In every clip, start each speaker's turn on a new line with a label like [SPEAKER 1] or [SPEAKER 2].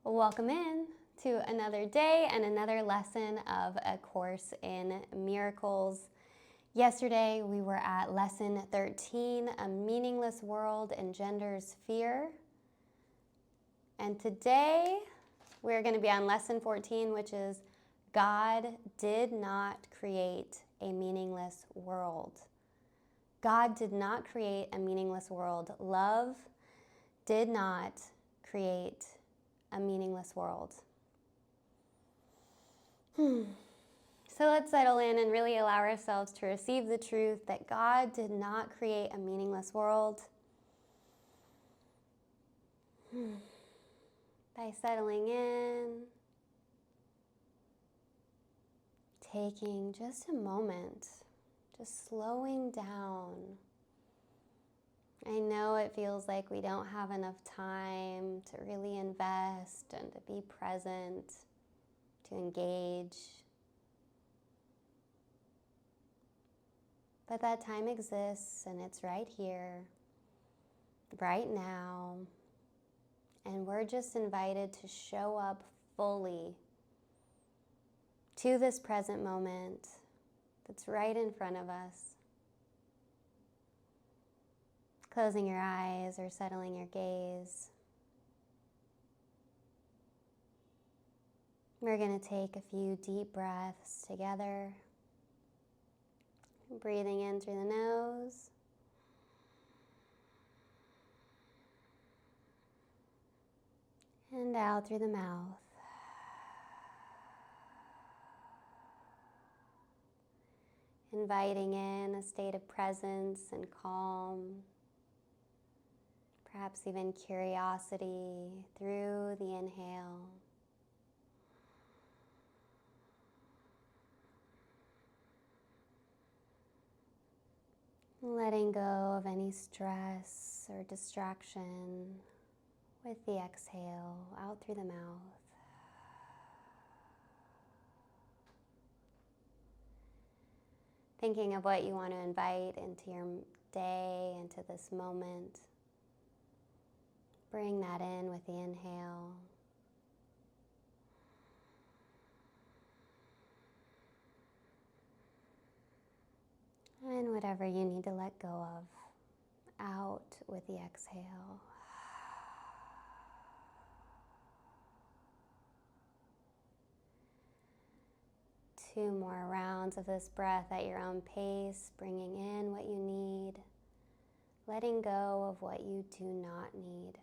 [SPEAKER 1] Welcome in to another day and another lesson of A Course in Miracles. Yesterday we were at lesson 13, A Meaningless World Engenders Fear. And today we're going to be on lesson 14, which is God did not create a meaningless world. God did not create a meaningless world. Love did not create a meaningless world. So let's settle in and really allow ourselves to receive the truth that God did not create a meaningless world. By settling in, taking just a moment, just slowing down. I know it feels like we don't have enough time to really invest and to be present, to engage. But that time exists and it's right here, right now. And we're just invited to show up fully to this present moment that's right in front of us. Closing your eyes or settling your gaze. We're going to take a few deep breaths together. Breathing in through the nose. And out through the mouth. Inviting in a state of presence and calm. Perhaps even curiosity through the inhale. Letting go of any stress or distraction with the exhale out through the mouth. Thinking of what you want to invite into your day, into this moment. Bring that in with the inhale. And whatever you need to let go of, out with the exhale. Two more rounds of this breath at your own pace, bringing in what you need, letting go of what you do not need.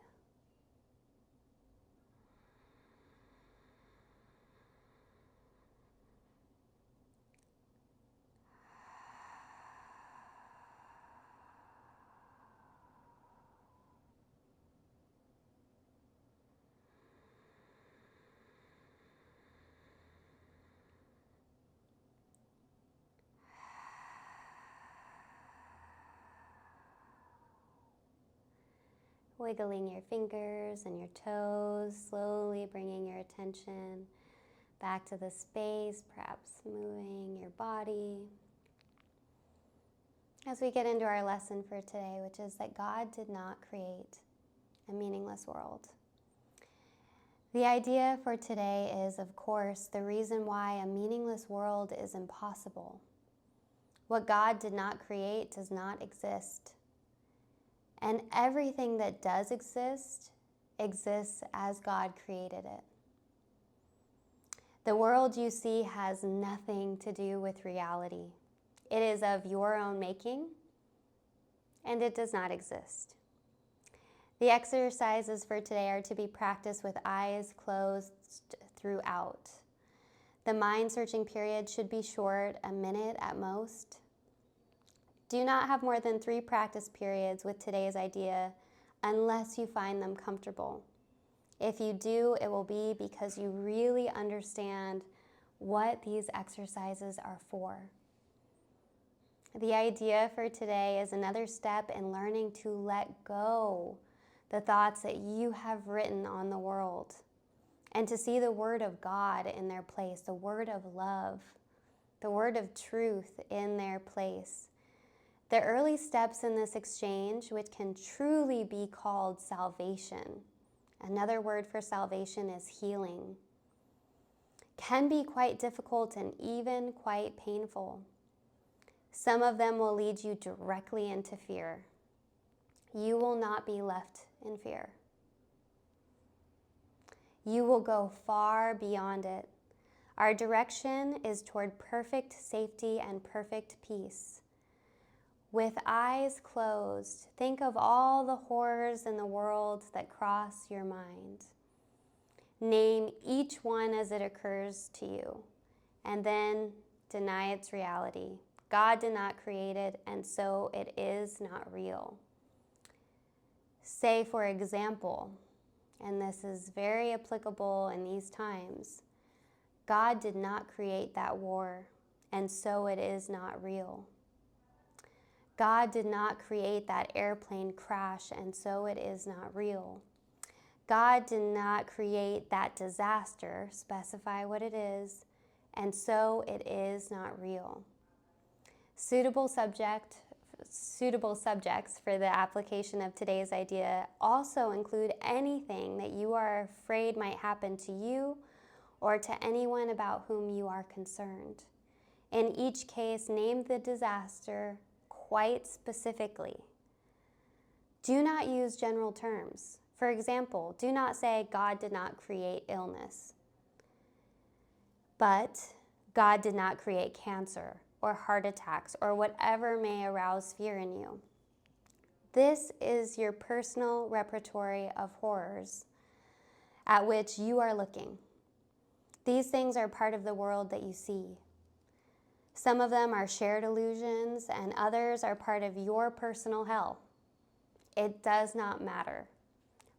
[SPEAKER 1] Wiggling your fingers and your toes, slowly bringing your attention back to the space, perhaps moving your body. As we get into our lesson for today, which is that God did not create a meaningless world. The idea for today is, of course, the reason why a meaningless world is impossible. What God did not create does not exist. And everything that does exist exists as God created it. The world you see has nothing to do with reality. It is of your own making, and it does not exist. The exercises for today are to be practiced with eyes closed throughout. The mind-searching period should be short, a minute at most. Do not have more than 3 practice periods with today's idea unless you find them comfortable. If you do, it will be because you really understand what these exercises are for. The idea for today is another step in learning to let go the thoughts that you have written on the world and to see the word of God in their place, the word of love, the word of truth in their place. The early steps in this exchange, which can truly be called salvation, Another word for salvation is healing. Can be quite difficult and even quite painful. Some of them will lead you directly into fear. You will not be left in fear. You will go far beyond it. Our direction is toward perfect safety and perfect peace. With eyes closed, think of all the horrors in the world that cross your mind. Name each one as it occurs to you, and then deny its reality. God did not create it, and so it is not real. Say, for example, and this is very applicable in these times, God did not create that war, and so it is not real. God did not create that airplane crash, and so it is not real. God did not create that disaster, specify what it is, and so it is not real. Suitable subjects for the application of today's idea also include anything that you are afraid might happen to you or to anyone about whom you are concerned. In each case, name the disaster quite specifically. Do not use general terms. For example, do not say God did not create illness, but God did not create cancer or heart attacks or whatever may arouse fear in you. This is your personal repertory of horrors at which you are looking. These things are part of the world that you see. Some of them are shared illusions, and others are part of your personal hell. It does not matter.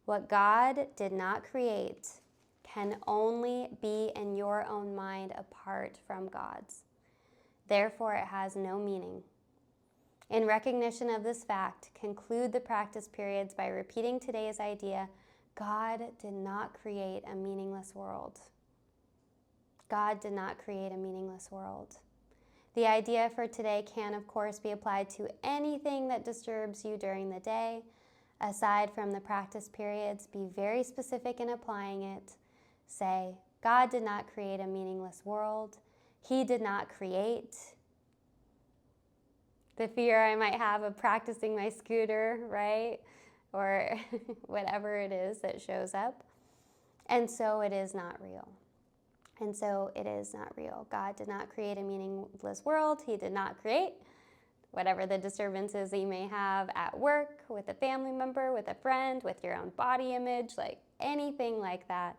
[SPEAKER 1] What God did not create can only be in your own mind apart from God's. Therefore, it has no meaning. In recognition of this fact, conclude the practice periods by repeating today's idea: God did not create a meaningless world. God did not create a meaningless world. The idea for today can, of course, be applied to anything that disturbs you during the day. Aside from the practice periods, be very specific in applying it. Say, God did not create a meaningless world. He did not create the fear I might have of practicing my scooter, right? Or whatever it is that shows up. And so it is not real. And so it is not real. God did not create a meaningless world. He did not create whatever the disturbances that you may have at work, with a family member, with a friend, with your own body image, like anything like that.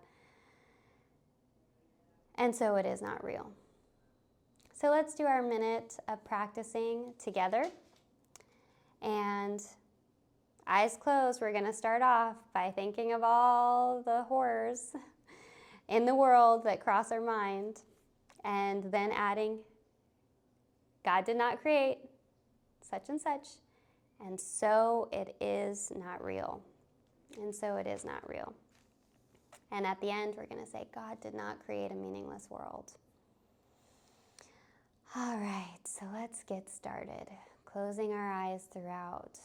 [SPEAKER 1] And so it is not real. So let's do our minute of practicing together. And eyes closed, we're going to start off by thinking of all the horrors in the world that cross our mind, and then adding, God did not create such and such, and so it is not real. And so it is not real. And at the end, we're going to say, God did not create a meaningless world. All right, so let's get started. Closing our eyes throughout.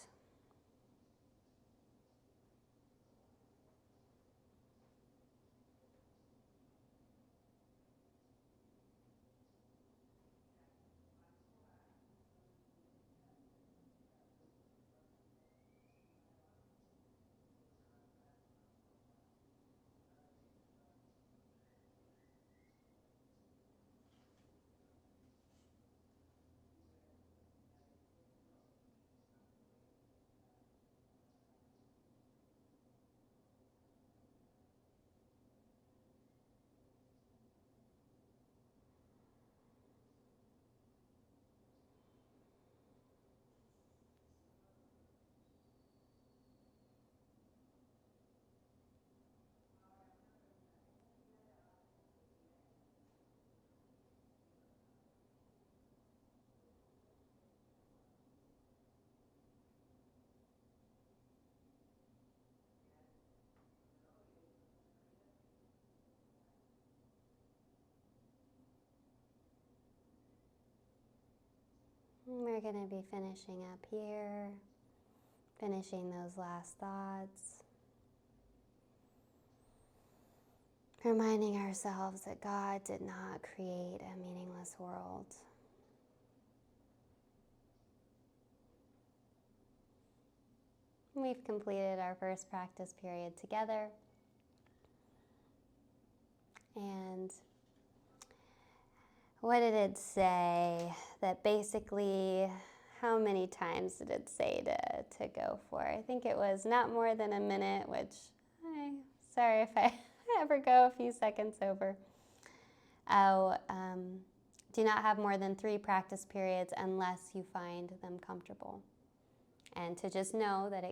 [SPEAKER 1] We're going to be finishing up here, finishing those last thoughts. Reminding ourselves that God did not create a meaningless world. We've completed our first practice period together. And what did it say? That basically, how many times did it say to go for? I think it was not more than a minute, which, sorry if I ever go a few seconds over. Do not have more than 3 practice periods unless you find them comfortable. And to just know that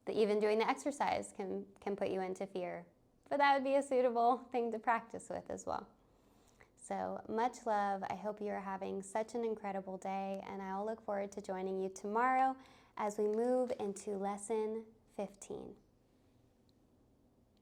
[SPEAKER 1] that even doing the exercise can put you into fear. But that would be a suitable thing to practice with as well. So much love. I hope you are having such an incredible day, and I'll look forward to joining you tomorrow as we move into lesson 15.